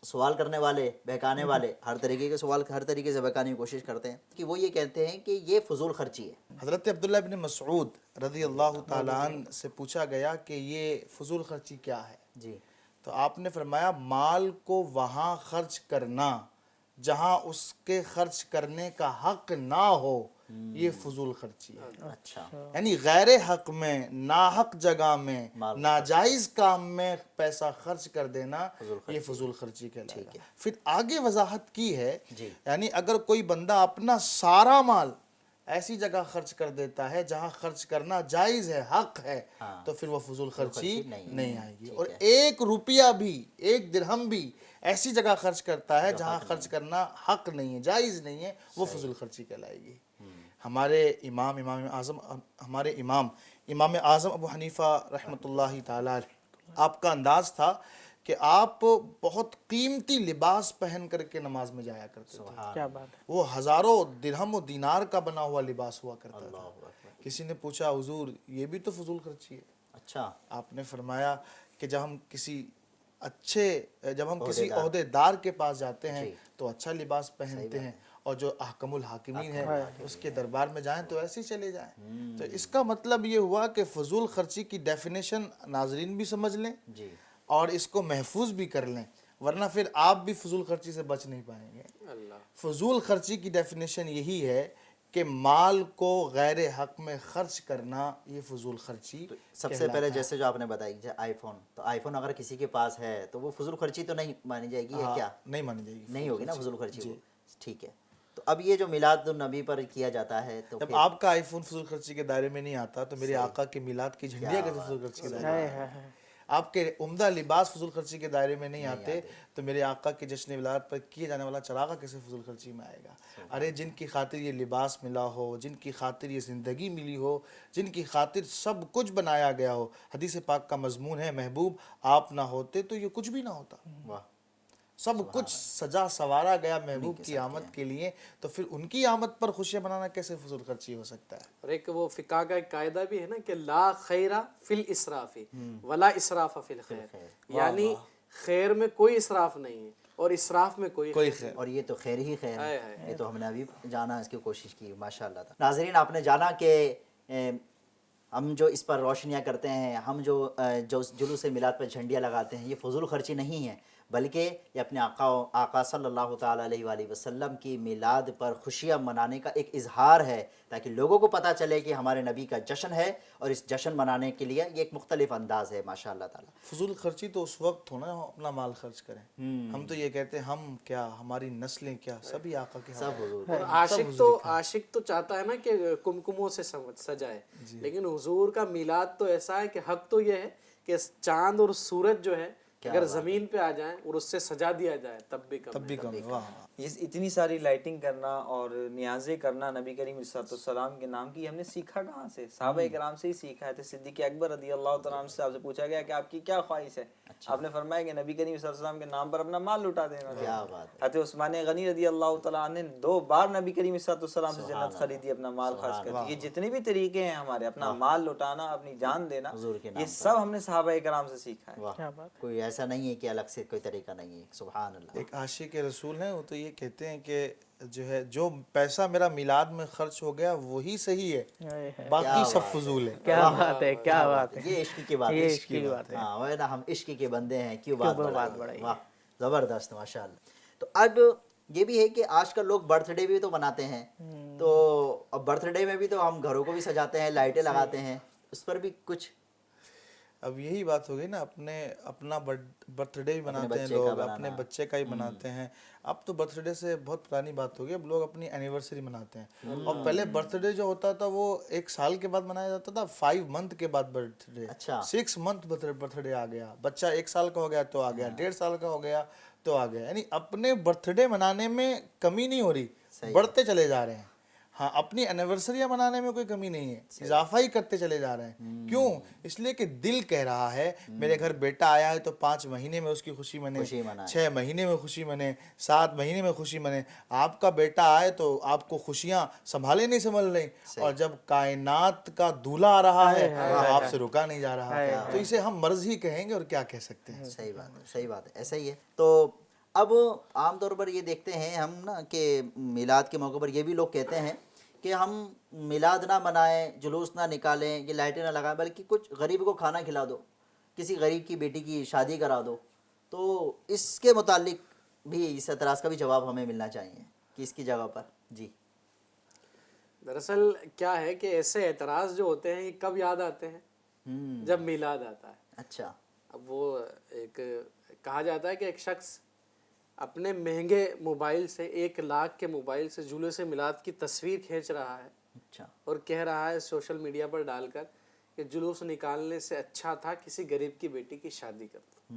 سوال کرنے والے، بہکانے والے ہر طریقے کے سوال ہر طریقے سے بہکانے کی کوشش کرتے ہیں کہ وہ یہ کہتے ہیں کہ یہ فضول خرچی ہے. حضرت عبداللہ بن مسعود رضی اللہ تعالیٰ عنہ سے پوچھا گیا کہ یہ فضول خرچی کیا ہے؟ جی. تو آپ نے فرمایا مال کو وہاں خرچ کرنا جہاں اس کے خرچ کرنے کا حق نہ ہو، یہ فضول خرچی ہے. اچھا. یعنی غیر حق میں، ناحق جگہ میں، ناجائز کام میں پیسہ خرچ کر دینا، یہ فضول خرچی کہلائے گا. پھر آگے وضاحت کی ہے، یعنی اگر کوئی بندہ اپنا سارا مال ایسی جگہ خرچ کر دیتا ہے جہاں خرچ کرنا جائز ہے، حق ہے، تو پھر وہ فضول خرچی نہیں آئے گی. اور 1 روپیہ بھی، 1 درہم بھی ایسی جگہ خرچ کرتا ہے جہاں خرچ کرنا حق نہیں ہے، جائز نہیں ہے، وہ فضول خرچی کہلائے گی. ہمارے امام اعظم ابو حنیفہ رحمۃ اللہ تعالی علیہ، آپ کا انداز تھا کہ آپ بہت قیمتی لباس پہن کر کے نماز میں جایا کرتے تھے. کیا بات ہے. وہ ہزاروں درہم و دینار کا بنا ہوا لباس ہوا کرتا تھا. کسی نے پوچھا حضور یہ بھی تو فضول خرچی ہے؟ اچھا. آپ نے فرمایا کہ جب ہم کسی عہدے دار کے پاس جاتے ہیں تو اچھا لباس پہنتے ہیں، اور جو احکم الحاکمین ہے اس کے دربار میں جائیں تو ایسے ہی چلے جائیں. تو اس کا مطلب یہ ہوا کہ فضول خرچی کی ڈیفینیشن ناظرین بھی سمجھ لیں اور اس کو محفوظ بھی کر لیں، ورنہ پھر آپ بھی فضول خرچی سے بچ نہیں پائیں گے. فضول خرچی کی ڈیفینیشن یہی ہے کہ مال کو غیر حق میں خرچ کرنا، یہ فضول خرچی. سب سے پہلے جیسے جو آپ نے بتائی آئی فون، تو آئی فون اگر کسی کے پاس ہے تو وہ فضول خرچی تو نہیں مانی جائے گی، ہے کیا؟ نہیں مانی جائے گی، نہیں ہوگی نا فضول خرچی. ٹھیک ہے. تو اب یہ جو میلاد النبی پر کیا جاتا ہے، تو جب آپ کا آئی فون فضول خرچی کے دائرے میں نہیں آتا تو میرے آقا کے میلاد کی جھنڈیاں کیسے فضول خرچی کے دائرے میں آئے؟ آپ کے عمدہ لباس فضول خرچی کے دائرے میں نہیں آتے تو میرے آقا کے جشن ولادت پر کیے جانے والا چراغا کیسے فضول خرچی میں آئے گا؟ ارے جن کی خاطر یہ لباس ملا ہو، جن کی خاطر یہ زندگی ملی ہو، جن کی خاطر سب کچھ بنایا گیا ہو، حدیث پاک کا مضمون ہے محبوب آپ نہ ہوتے تو یہ کچھ بھی نہ ہوتا. سب کچھ سجا سوارا گیا محبوب کی آمد کے لیے، تو پھر ان کی آمد پر خوشیاں منانا کیسے فضول خرچی ہو سکتا ہے؟ اور ایک وہ فقہ کا ایک قاعدہ بھی ہے نا کہ لا خیر فی الاسراف ولا اسراف فی الخیر، یعنی خیر میں کوئی اسراف نہیں ہے اور اسراف میں کوئی خیر اور یہ تو خیر ہی خیر ہے، یہ تو ہم نے ابھی جانا اس کی کوشش کی ماشاء اللہ تعالی۔ ناظرین آپ نے جانا کہ ہم جو اس پر روشنیاں کرتے ہیں، ہم جو جلوس میلاد پر جھنڈیاں لگاتے ہیں، یہ فضول خرچی نہیں ہے، بلکہ یہ اپنے آقا صلی اللہ تعالیٰ علیہ وآلہ وسلم کی میلاد پر خوشیاں منانے کا ایک اظہار ہے، تاکہ لوگوں کو پتہ چلے کہ ہمارے نبی کا جشن ہے، اور اس جشن منانے کے لیے یہ ایک مختلف انداز ہے ماشاء اللہ تعالیٰ۔ فضول خرچی تو اس وقت ہو نا ہم اپنا مال خرچ کریں، ہم تو یہ کہتے ہیں ہم کیا، ہماری نسلیں کیا، سبھی آقا کے سب حضور اور عاشق تو چاہتا ہے نا کہ کمکموں سے سجائے، لیکن حضور کا میلاد تو ایسا ہے کہ حق تو یہ ہے کہ چاند اور سورج جو ہے اگر زمین پہ آ جائیں اور اس سے سجا دیا جائے تب بھی کم ہے۔ واہ یہ اتنی ساری لائٹنگ کرنا اور نیازیں کرنا نبی کریم صلی اللہ علیہ وسلم کے نام کی ہم نے سیکھا کہاں سے؟ صحابہ کرام سے ہی سیکھا ہے۔ صدیق اکبر رضی اللہ تعالیٰ عنہ سے آپ سے پوچھا گیا کہ آپ کی کیا خواہش ہے؟ آپ نے فرمایا کہ نبی کریم صلی اللہ علیہ وسلم کے نام پر اپنا مال لٹا دینا۔ کیا بات ہے، حضرت عثمان غنی رضی اللہ تعالیٰ عنہ نے 2 بار نبی کریم صلی اللہ علیہ وسلم سے جنت خریدی اپنا مال خرچ کر کے۔ یہ جتنے بھی طریقے ہیں ہمارے، اپنا مال لٹانا، اپنی جان دینا، حضور کے نام یہ سب ہم نے صحابہ کرام سے سیکھا ہے۔ واہ، کوئی ایسا نہیں ہے کہ الگ سے کوئی طریقہ نہیں ہے، سبحان اللہ۔ ایک عاشق رسول ہیں، وہ تو یہ کہتے ہیں کہ جو ہے جو پیسہ میرا میلاد میں خرچ ہو گیا وہی صحیح ہے، باقی سب فضول ہے۔ کیا بات ہے، کیا بات ہے، یہ عشق کی بات ہے، یہ عشق کی بات ہے۔ ہاں وہ نا، ہم عشق کے بندے ہیں، کیوں بات بڑھائی، واہ زبردست ماشاء اللہ۔ تو اب یہ بھی ہے کہ آج کل لوگ برتھ ڈے بھی تو مناتے ہیں، تو اب برتھ ڈے میں بھی تو ہم گھروں کو بھی سجاتے ہیں، لائٹیں لگاتے ہیں، اس پر بھی کچھ اب یہی بات ہو گئی نا، اپنا برتھ ڈے بھی مناتے ہیں لوگ، اپنے بچے کا ہی مناتے ہیں۔ اب تو برتھ ڈے سے بہت پرانی بات ہو گئی، اب لوگ اپنی اینیورسری مناتے ہیں۔ اور پہلے برتھ ڈے جو ہوتا تھا وہ 1 سال کے بعد منایا جاتا تھا، 5 منتھ کے بعد birthday, 6 month birthday آ گیا، بچہ 1 سال کا ہو گیا تو آ گیا، 1.5 سال کا ہو گیا تو آ گیا۔ یعنی اپنے برتھ ڈے منانے میں کمی نہیں ہو رہی، بڑھتے چلے جا رہے ہیں۔ ہاں اپنی اینیورسریاں منانے میں کوئی کمی نہیں ہے، اضافہ ہی کرتے چلے جا رہے ہیں۔ کیوں؟ اس لیے کہ دل کہہ رہا ہے میرے گھر بیٹا آیا ہے تو 5 مہینے میں اس کی خوشی منے، 6 مہینے میں خوشی منے، 7 مہینے میں خوشی منے۔ آپ کا بیٹا آئے تو آپ کو خوشیاں سنبھالے نہیں سنبھل رہی، اور جب کائنات کا دولہا آ رہا ہے تو آپ سے رکا نہیں جا رہا، تو اسے ہم مرض ہی کہیں گے اور کیا کہہ سکتے ہیں۔ صحیح بات ہے، صحیح بات ہے، ایسا ہی ہے۔ تو اب عام طور پر یہ دیکھتے ہیں ہم نا کہ میلاد کے موقع پر یہ بھی لوگ کہتے ہیں کہ ہم میلاد نہ منائیں، جلوس نہ نکالیں، یہ لائٹیں نہ لگائیں، بلکہ کچھ غریب کو کھانا کھلا دو، کسی غریب کی بیٹی کی شادی کرا دو۔ تو اس کے متعلق بھی اس اعتراض کا بھی جواب ہمیں ملنا چاہیے کہ اس کی جگہ پر جی۔ دراصل کیا ہے کہ ایسے اعتراض جو ہوتے ہیں یہ کب یاد آتے ہیں؟ جب میلاد آتا ہے۔ اچھا، اب وہ ایک کہا جاتا ہے کہ ایک شخص اپنے مہنگے موبائل سے 1 لاکھ کے موبائل سے جلوس میلاد کی تصویر کھینچ رہا ہے اچھا، اور کہہ رہا ہے سوشل میڈیا پر ڈال کر کہ جلوس نکالنے سے اچھا تھا کسی غریب کی بیٹی کی شادی کر دو،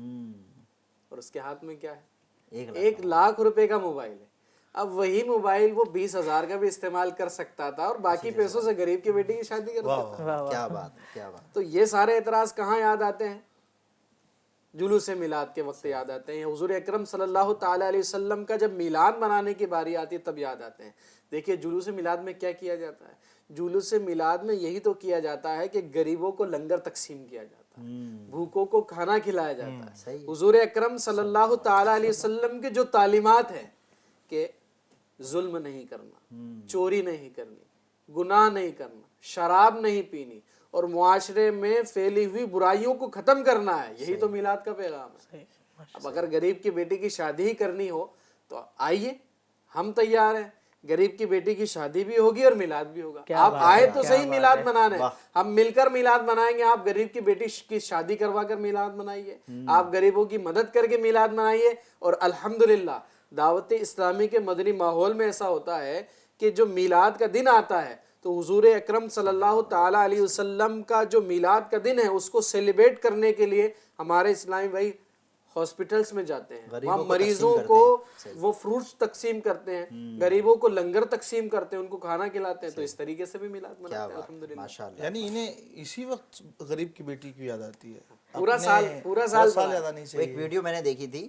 اور اس کے ہاتھ میں کیا ہے؟ 1 لاکھ روپے کا موبائل ہے۔ اب وہی موبائل وہ 20,000 کا بھی استعمال کر سکتا تھا اور باقی پیسوں سے غریب کی بیٹی کی شادی کر دیتا تھا۔ کیا بات ہے، کیا بات۔ تو یہ سارے اعتراض کہاں یاد آتے ہیں؟ جلوس میلاد کے وقت یاد آتے ہیں۔ حضور اکرم صلی اللہ تعالیٰ علیہ وسلم کا جب میلاد منانے کی باری آتی ہے تب یاد آتے ہیں۔ دیکھیے جلوس میلاد میں کیا کیا جاتا ہے؟ جلوس میلاد میں یہی تو کیا جاتا ہے کہ غریبوں کو لنگر تقسیم کیا جاتا ہے، بھوکوں کو کھانا کھلایا جاتا ہے۔ حضور اکرم صلی اللہ تعالیٰ علیہ وسلم کے جو تعلیمات ہیں کہ ظلم نہیں کرنا، چوری نہیں کرنی، گناہ نہیں کرنا، شراب نہیں پینی، اور معاشرے میں پھیلی ہوئی برائیوں کو ختم کرنا ہے، یہی تو میلاد کا پیغام ہے۔ اب اگر غریب کی بیٹی کی شادی ہی کرنی ہو تو آئیے، ہم تیار ہیں، غریب کی بیٹی کی شادی بھی ہوگی اور میلاد بھی ہوگا۔ آپ آئے تو صحیح میلاد منانے، ہم مل کر میلاد منائیں گے۔ آپ غریب کی بیٹی کی شادی کروا کر میلاد منائیے، آپ غریبوں کی مدد کر کے میلاد منائیے۔ اور الحمدللہ دعوت اسلامی کے مدنی ماحول میں ایسا ہوتا ہے کہ جو میلاد کا دن آتا ہے تو حضور اکرم صلی اللہ تعالیٰ علیہ وسلم کا جو میلاد کا دن ہے اس کو سیلیبریٹ کرنے کے لیے ہمارے اسلامی بھائی ہاسپٹلز میں جاتے ہیں، وہاں مریضوں کو وہ فروٹس تقسیم کرتے ہیں، غریبوں کو لنگر تقسیم کرتے ہیں، ان کو کھانا کھلاتے ہیں۔ تو اس طریقے سے بھی میلاد مناتے ہیں الحمدللہ۔ ماشاءاللہ، یعنی انہیں اسی وقت غریب کی بیٹی کی یاد آتی ہے، پورا سال یاد آنی وہ چاہیے۔ ایک ویڈیو میں نے دیکھی تھی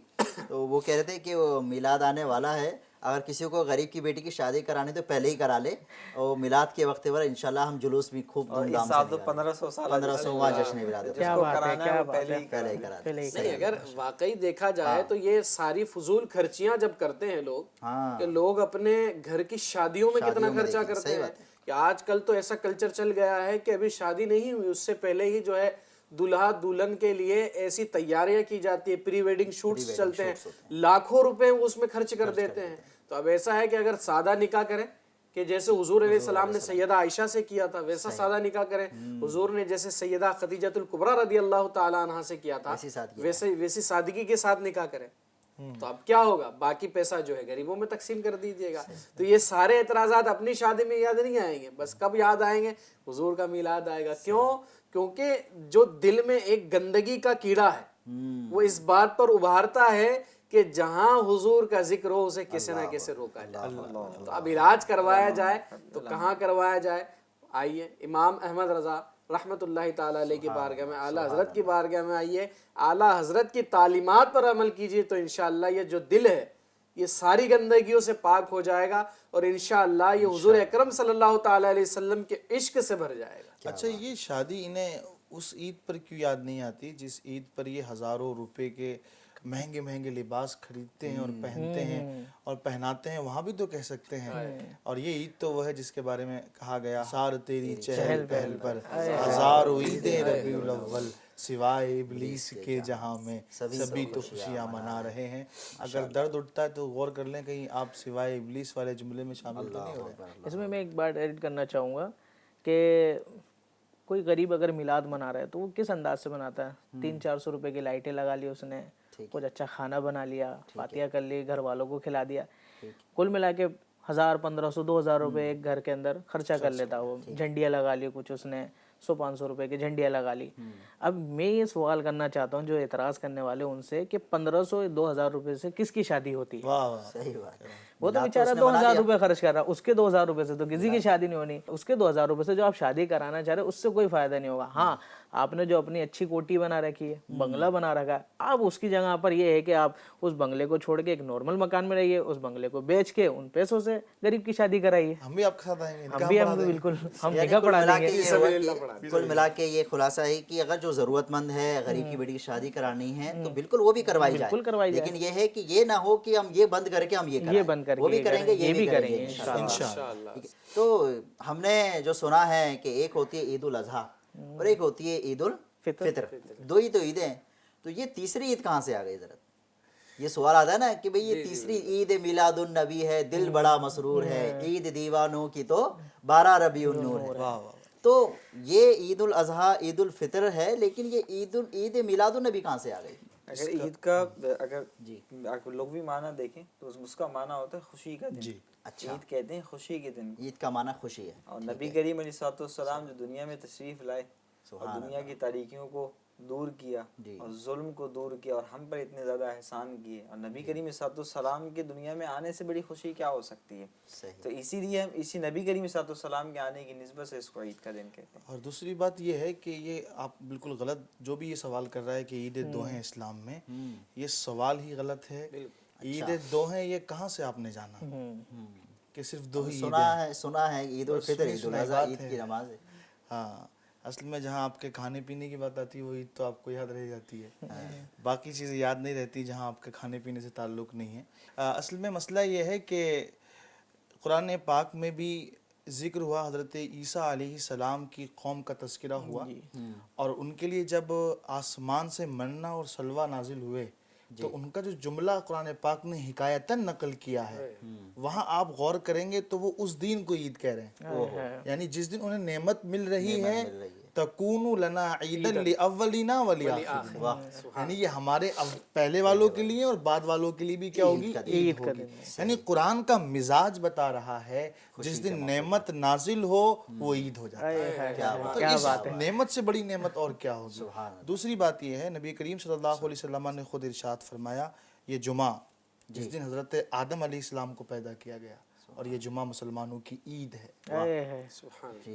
تو وہ کہہ رہے تھے کہ وہ میلاد آنے والا ہے، اگر کسی کو غریب کی بیٹی کی شادی کرانی تو پہلے ہی کرا لے, اور میلاد کے وقت پر انشاءاللہ ہم جلوس بھی خوب دھوم دھام سے سال تو 1500 سال 1500واں جشن میلاد کیا بات ہے, کیا بات ہے, پہلے ہی کرا دیں. نہیں اگر واقعی دیکھا جائے تو یہ ساری فضول خرچیاں جب کرتے ہیں لوگ, کہ لوگ اپنے گھر کی شادیوں میں کتنا خرچہ کرتے ہیں, کہ آج کل تو ایسا کلچر چل گیا ہے کہ ابھی شادی نہیں ہوئی اس سے پہلے ہی جو ہے دلہا دلہن کے لیے ایسی تیاریاں کی جاتی ہے, پری ویڈنگ شوٹس چلتے ہیں, لاکھوں روپے وہ اس میں خرچ کر دیتے ہیں. تو اب ایسا ہے کہ اگر سادہ نکاح کریں, کہ جیسے حضور علیہ السلام نے سیدہ عائشہ سے کیا تھا ویسا سادہ نکاح کریں, حضور نے جیسے سیدہ خدیجۃ الکبریٰ رضی اللہ تعالیٰ عنہا سے کیا تھا ویسی سادگی کے ساتھ نکاح کریں, تو اب کیا ہوگا, باقی پیسہ جو ہے غریبوں میں تقسیم کر دیجیے گا. تو یہ سارے اعتراضات اپنی شادی میں یاد نہیں آئیں گے, بس کب یاد آئیں گے, حضور کا میلاد آئے گا. کیوں؟ کیونکہ جو دل میں ایک گندگی کا کیڑا ہے وہ اس بات پر ابھارتا ہے کہ جہاں حضور کا ذکر ہو اسے کسی نہ کسی روکا جائے. تو اب علاج کروایا جائے تو کہاں کروایا جائے؟ آئیے امام احمد رضا رحمۃ اللہ تعالیٰ علیہ کی بارگاہ میں, اعلیٰ حضرت کی بارگاہ میں آئیے, اعلیٰ حضرت کی تعلیمات پر عمل کیجیے, تو انشاءاللہ یہ جو دل ہے یہ ساری گندگیوں سے پاک ہو جائے گا, اور انشاءاللہ یہ حضور اکرم صلی اللہ تعالیٰ علیہ وسلم کے عشق سے بھر جائے گا. اچھا, یہ شادی انہیں اس عید پر کیوں یاد نہیں آتی جس عید پر یہ ہزاروں روپے کے مہنگے مہنگے لباس خریدتے ہیں اور پہنتے ہیں اور پہناتے ہیں؟ وہاں بھی تو کہہ سکتے ہیں. اور یہ عید تو وہ ہے جس کے بارے میں کہا گیا, سار تیری چہل پہل پر ہزاروں عیدیں ربیع الاول, سوائے ابلیس کے جہاں میں سبھی تو خوشیاں منا رہے ہیں. اگر درد اٹھتا ہے تو غور کر لیں کہیں آپ سوائے ابلیس والے جملے میں شامل تو نہیں ہو رہے. اس میں ایک بات ایڈ کرنا چاہوں گا کہ کوئی غریب اگر میلاد منا رہا ہے تو وہ کس انداز سے مناتا ہے؟ 300-400 روپے کی لائٹیں لگا لی اس نے, کچھ اچھا کھانا بنا لیا, فاتحہ کر لی, گھر والوں کو کھلا دیا, کل ملا کے 1000, 1500, 2000 روپے ایک گھر کے اندر خرچہ کر لیتا. وہ جھنڈیاں لگا لی کچھ اس نے, 100-500 روپے کی جھنڈیاں لگا لی. اب میں یہ سوال کرنا چاہتا ہوں جو اعتراض کرنے والے ان سے, کہ 1500-2000 روپے سے کس کی شادی ہوتی ہے؟ صحیح بات ہے. وہ تو بیچارہ 2000 روپے خرچ کر رہا, اس کے 2000 روپے سے تو کسی کی شادی نہیں ہونی. اس کے 2000 روپے سے جو آپ شادی کرانا چاہ رہے ہیں اس سے کوئی فائدہ نہیں ہوگا. ہاں, آپ نے جو اپنی اچھی کوٹھی بنا رکھی ہے, بنگلہ بنا رکھا ہے, آپ اس کی جگہ پر یہ ہے کہ آپ اس بنگلے کو چھوڑ کے ایک نارمل مکان میں رہیے, اس بنگلے کو بیچ کے ان پیسوں سے غریب کی شادی کرائیے. ہم بھی آپ کے ساتھ آئیں گے, ہم بھی بالکل ہم نکاح پڑھا دیں گے. کل ملا کے یہ خلاصہ ہے کہ اگر جو ضرورت مند ہے, غریب کی بیٹی کی شادی کرانی ہے تو بالکل وہ بھی کروائی جائے, لیکن یہ ہے کہ یہ نہ ہو کہ ہم یہ بند کر کے ہم یہ کریں, وہ بھی کریں گے, یہ بھی کریں گے انشاءاللہ. تو ہم نے جو سنا ہے کہ ایک ہوتی ہے عید الاضحیٰ اور ایک ہوتی ہے عید الفطر, دو ہی تو عیدیں ہیں. تو یہ تیسری عید کہاں سے آ گئی؟ ذرا یہ سوال آتا ہے نا کہ بھئی یہ تیسری عید میلاد النبی ہے, دل بڑا مسرور ہے, عید دیوانوں کی تو 12 ربیع النور ہے. تو یہ عید الاضحیٰ عید الفطر ہے, لیکن یہ عید میلاد النبی کہاں سے آ گئی؟ اگر عید کا اگر لغوی معنی دیکھیں تو اس کا معنی ہوتا ہے خوشی کا دن. اچھا, عید کہتے ہیں خوشی کے دن. عید کا معنی خوشی ہے. اور نبی کریم علیہ السلام جو دنیا میں تشریف لائے اور دنیا کی تاریکیوں کو دور کیا اور ظلم کو دور کیا اور ہم پر اتنے زیادہ احسان کیے, اور نبی کریم علیہ السلام کے دنیا میں آنے سے بڑی خوشی کیا ہو سکتی ہے؟ تو اسی لیے ہم اسی نبی کریم علیہ السلام کے آنے کی نسبت سے اس کو عید کا دن کہتے ہیں. اور دوسری بات یہ ہے کہ یہ آپ بالکل غلط, جو بھی یہ سوال کر رہا ہے کہ عیدیں دو ہیں اسلام میں, یہ سوال ہی غلط ہے. عیدیں دو ہیں یہ کہاں سے آپ نے جانا کہ صرف دو ہی سنا ہے عید الفطر عید الاضحیٰ عید کی نماز ہے. ہاں, اصل میں جہاں آپ کے کھانے پینے کی بات آتی ہے وہ عید تو آپ کو یاد رہ جاتی ہے, باقی چیزیں یاد نہیں رہتی جہاں آپ کے کھانے پینے سے تعلق نہیں ہے. اصل میں مسئلہ یہ ہے کہ قرآن پاک میں بھی ذکر ہوا, حضرت عیسیٰ علیہ السلام کی قوم کا تذکرہ ہوا, اور ان کے لیے جب آسمان سے مننا اور سلوہ نازل ہوئے تو ان کا جو جملہ قرآن پاک نے حکایتاً نقل کیا ہے, وہاں آپ غور کریں گے تو وہ اس دین کو عید کہہ رہے ہیں. یعنی جس دن انہیں نعمت مل رہی ہے, تکون لنا عیدا لاولینا ولیاخرین, یعنی یہ ہمارے پہلے والوں کے لیے اور بعد والوں کے لیے بھی کیا ہوگی؟ عید ہوگی. یعنی قرآن کا مزاج بتا رہا ہے جس دن نعمت نازل ہو وہ عید ہو جاتا ہے. تو اس نعمت سے بڑی نعمت اور کیا ہوگی؟ دوسری بات یہ ہے, نبی کریم صلی اللہ علیہ وسلم نے خود ارشاد فرمایا, یہ جمعہ جس دن حضرت آدم علیہ السلام کو پیدا کیا گیا, اور یہ جمعہ مسلمانوں کی عید ہے.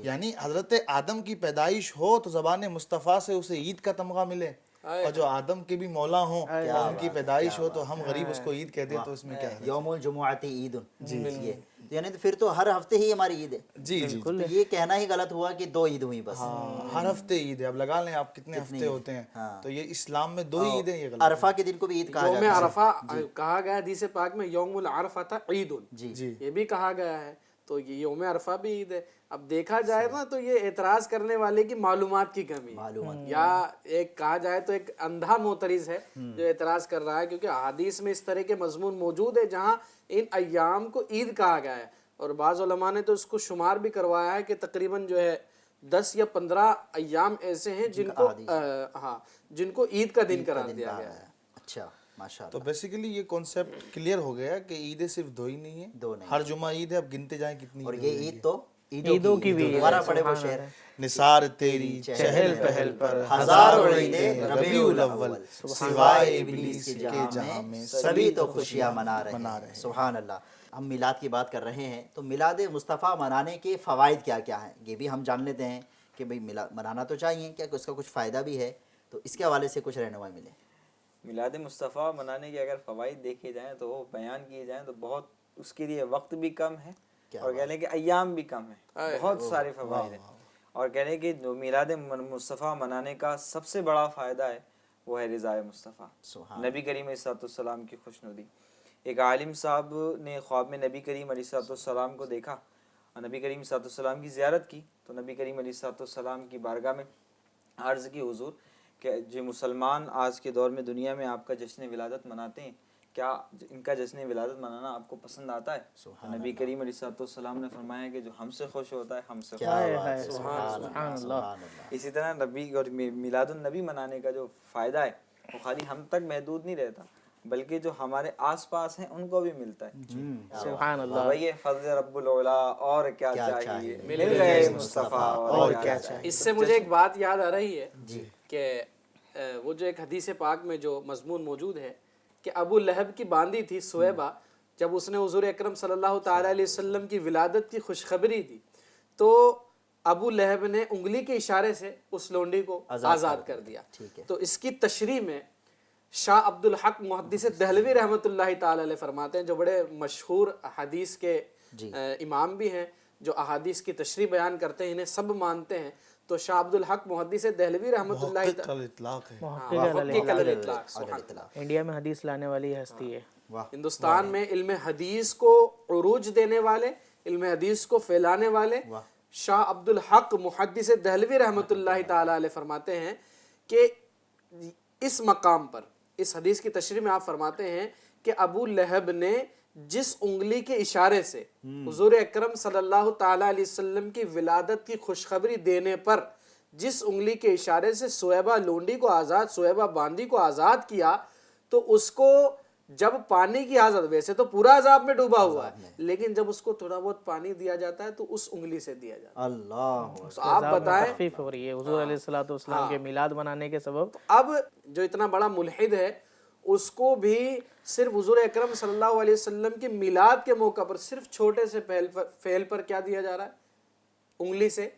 یعنی حضرت آدم کی پیدائش ہو تو زبان مصطفیٰ سے اسے عید کا تمغہ ملے, اور جو آدم کے بھی مولا ہوں اور ان کی پیدائش ہو تو ہم غریب اس کو عید کہتے ہیں، تو اس میں کیا ہے؟ یوم الجمعۃ عید، جی یہ یعنی تو پھر تو ہر ہفتے ہی ہماری عید ہے. جی جی تو یہ کہنا ہی غلط ہوا کہ 2 عید ہوئی بس. ہر ہفتے عید ہے. اب لگا لیں آپ کتنے ہفتے ہوتے ہیں، تو یہ اسلام میں 2 ہی عیدیں. یہ غلط عرفہ کے دن کو بھی عید کہا یوم جاتا ہے. عرفہ کہا گیا حدیث پاک میں، یوم العرفہ عید، جی یہ بھی کہا گیا ہے. تو یہ یوم عرفہ بھی عید ہے. اب دیکھا جائے نا تو یہ اعتراض کرنے والے کی معلومات کی کمی ہے، یا ایک کہا جائے تو ایک اندھا معترض ہے جو اعتراض کر رہا ہے، کیونکہ احادیث میں اس طرح کے مضمون موجود ہے جہاں ان ایام کو عید کہا گیا ہے. اور بعض علماء نے تو اس کو شمار بھی کروایا ہے کہ تقریباً جو ہے 10 یا 15 ایام ایسے ہیں جن کو عید کا دن قرار دیا گیا ہے. اچھا ماشاء تو اللہ. بیسیکلی یہ کانسیپٹ کلیئر ہو گیا کہ عیدیں صرف 2 ہی نہیں ہیں، ہر جمعہ عید ہے. اب گنتے جائیں کتنی. اور یہ عید تو عیدوں کی بھی دوبارہ پڑھے وہ شعر، نثار تیری چہل پہل پر ہزاروں عیدیں ربیع الاول، سوائے ابلیس کے جہاں میں سبھی تو خوشیاں منا رہے ہیں. سبحان اللہ. ہم میلاد کی بات کر رہے ہیں تو میلاد مصطفیٰ منانے کے فوائد کیا کیا ہیں یہ بھی ہم جان لیتے ہیں کہ بھئی میلاد منانا تو چاہیے، کیا اس کا کچھ فائدہ بھی ہے، تو اس کے حوالے سے کچھ رہنمائی ملے. میلاد مصطفیٰ منانے کے اگر فوائد دیکھے جائیں تو وہ بیان کیے جائیں تو بہت، اس کے لیے وقت بھی کم ہے اور کہہ لیں کہ ایام بھی کم ہیں، بہت سارے فوائد ہیں. اور کہہ لیں کہ جو میلاد مصطفیٰ منانے کا سب سے بڑا فائدہ ہے وہ ہے رضائے مصطفیٰ، نبی کریم علیہ السلام کی خوشنودی. ایک عالم صاحب نے خواب میں نبی کریم علیہ السلام کو دیکھا اور نبی کریم علیہ السلام کی زیارت کی. تو نبی کریم علیہ السلام کی بارگاہ میں عرض کی، حضور کہ جو مسلمان آج کے دور میں دنیا میں آپ کا جشن ولادت مناتے ہیں، کیا ان کا جشن ولادت منانا آپ کو پسند آتا ہے؟ نبی کریم علیہ السلام نے فرمایا کہ جو ہم سے خوش ہوتا ہے ہم سے خوش ہوتا ہے. سبحان اللہ. اسی طرح نبی اور میلاد النبی منانے کا جو فائدہ ہے وہ خالی ہم تک محدود نہیں رہتا بلکہ جو ہمارے آس پاس ہیں ان کو بھی ملتا ہے. سبحان اللہ. وہی فضل رب العلا، اور کیا چاہیے، مل گئے مصطفیٰ اور کیا چاہیے. اس سے مجھے ایک بات یاد آ رہی ہے کہ وہ جو ایک حدیث پاک میں جو مضمون موجود ہے کہ ابو لہب کی باندی تھی سویبہ، جب اس نے حضور اکرم صلی اللہ تعالیٰ علیہ وسلم کی ولادت کی خوشخبری دی تو ابو لہب نے انگلی کے اشارے سے اس لونڈی کو آزاد کر دیا. تو اس کی تشریح میں شاہ عبد الحق محدث دہلوی رحمۃ اللہ تعالی علیہ فرماتے ہیں، جو بڑے مشہور حدیث کے امام بھی ہیں، جو احادیث کی تشریح بیان کرتے ہیں، انہیں سب مانتے ہیں. تو شاہ عبد الحق محدث دہلوی رحمۃ اللہ انڈیا میں حدیث لانے والی ہستی ہے. ہندوستان میں علم حدیث کو عروج دینے والے، علم حدیث کو پھیلانے والے شاہ عبد الحق محدث دہلوی رحمۃ اللہ تعالی علیہ فرماتے ہیں کہ اس مقام پر اس حدیث کی تشریح میں آپ فرماتے ہیں کہ ابو لہب نے جس انگلی کے اشارے سے حضور اکرم صلی اللہ تعالیٰ علیہ وسلم کی ولادت کی خوشخبری دینے پر جس انگلی کے اشارے سے سویبہ لونڈی کو آزاد، سویبہ باندی کو آزاد کیا، تو اس کو جب پانی کی حاجت، ویسے تو پورا عذاب میں ڈوبا ہوا ہے لیکن جب اس کو تھوڑا بہت پانی دیا جاتا ہے تو اس انگلی سے دیا جاتا ہے. اللہ. تو آپ بتائیں، تخفیف ہو رہی ہے حضور علیہ السلام کے میلاد منانے کے سبب. اب جو اتنا بڑا ملحد ہے اس کو بھی صرف حضور اکرم صلی اللہ علیہ وسلم کے میلاد کے موقع پر صرف چھوٹے سے فعل پر کیا دیا جا رہا ہے؟ انگلی سے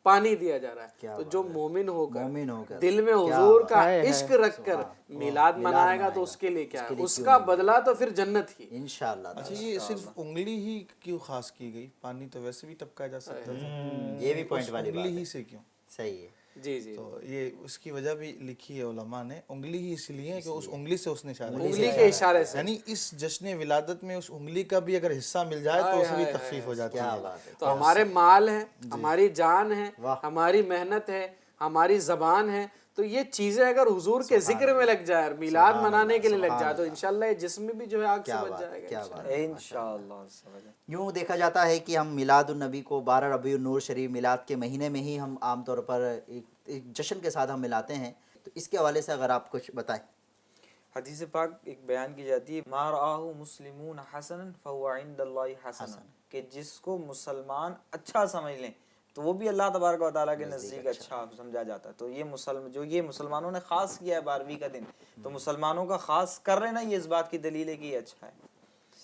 پانی دیا جا رہا ہے. تو جو مومن ہو کر دل میں حضور کا عشق رکھ کر میلاد منائے گا تو اس کے لیے کیا ہے، اس کا بدلہ تو پھر جنت ہی انشاءاللہ. اچھا یہ صرف انگلی ہی کیوں خاص کی گئی؟ پانی تو ویسے بھی ٹپکایا جا سکتا تھا، یہ بھی پوائنٹ والی بات انگلی ہی سے کیوں؟ صحیح ہے. جی جی. تو یہ اس کی وجہ بھی لکھی ہے علماء نے، انگلی ہی اس لیے کہ اس انگلی سے اس نے اشارہ کیا، انگلی کے اشارے سے، یعنی اس جشن ولادت میں اس انگلی کا بھی اگر حصہ مل جائے تو اسے بھی تخفیف ہو جاتی ہے. تو ہمارے مال ہیں، ہماری جان ہے، ہماری محنت ہے، ہماری زبان ہے، تو یہ چیزیں اگر حضور کے ذکر میں لگ جائے اور میلاد منانے کے لیے لگ جائے تو انشاءاللہ یہ جسم بھی جو ہے آگ سے بچ جائے گا انشاءاللہ. یوں دیکھا جاتا ہے کہ ہم میلاد النبی کو 12 ربیع النور شریف میلاد کے مہینے میں ہی ہم عام طور پر ایک جشن کے ساتھ ہم ملاتے ہیں. تو اس کے حوالے سے اگر آپ کچھ بتائیں. حدیث پاک ایک بیان کی جاتی ہے، ما رآہ مسلمون حسنا فہو عند اللہ حسنا، کہ جس کو مسلمان اچھا سمجھ لیں تو وہ بھی اللہ تبارک و تعالیٰ کے نزدیک اچھا سمجھا جاتا ہے. تو یہ مسلمانوں نے خاص کیا ہے 12ویں کا دن، تو مسلمانوں کا خاص کر رہے نا، یہ اس بات کی دلیل ہے کہ یہ اچھا ہے.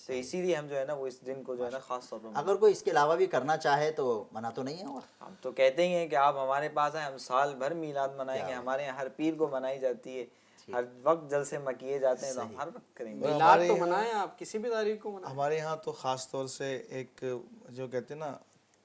تو اسی لیے ہم جو ہے نا وہ اس دن کو جو ہے نا خاص طور پر اگر کوئی اس کے علاوہ بھی کرنا چاہے تو منع تو نہیں ہوگا؟ ہم تو کہتے ہی ہیں کہ آپ ہمارے پاس آئیں، ہم سال بھر میلاد منائیں گے، ہمارے یہاں ہر پیر کو منائی جاتی ہے، ہر وقت جلسے کیے جاتے ہیں، تو ہم ہر وقت کریں گے۔ میلاد تو منائیں آپ، کسی بھی تاریخ کو منائیں۔ ہمارے یہاں تو خاص طور سے ایک جو کہتے ہیں نا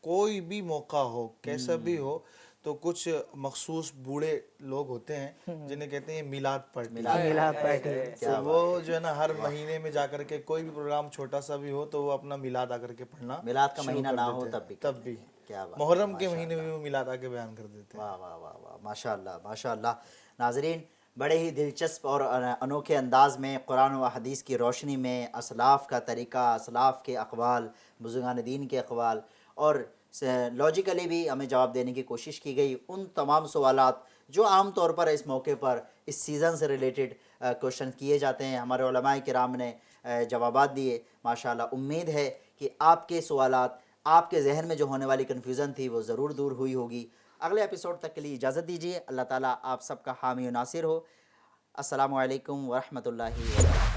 کوئی بھی موقع ہو کیسا بھی ہو تو کچھ مخصوص بوڑھے لوگ ہوتے ہیں جنہیں کہتے ہیں میلاد پارٹی۔ میلاد پارٹی تو وہ جو ہے نا ہر مہینے میں جا کر کے کوئی بھی پروگرام چھوٹا سا بھی ہو تو وہ اپنا میلاد آ کر کے پڑھنا میلاد کا شروع مہینہ کر نہ دیتے ہو ہیں۔ تب بھی کیا بات، محرم کے مہینے میں وہ میلاد آ کے بیان کر دیتے ہیں۔ واہ واہ واہ واہ، ماشاء اللہ ماشاء اللہ۔ ناظرین، بڑے ہی دلچسپ اور انوکھے انداز میں قرآن و حدیث کی روشنی میں اسلاف کا طریقہ، اسلاف کے اقوال، بزرگان دین کے اقوال، اور لاجیکلی بھی ہمیں جواب دینے کی کوشش کی گئی ان تمام سوالات جو عام طور پر اس موقع پر اس سیزن سے ریلیٹڈ کوشچن کیے جاتے ہیں۔ ہمارے علماء کرام نے جوابات دیے ماشاءاللہ۔ امید ہے کہ آپ کے سوالات، آپ کے ذہن میں جو ہونے والی کنفیوژن تھی وہ ضرور دور ہوئی ہوگی۔ اگلے ایپیسوڈ تک کے لیے اجازت دیجیے۔ اللہ تعالیٰ آپ سب کا حامی و ناصر ہو۔ السلام علیکم ورحمۃ اللہ وبرکاتہ۔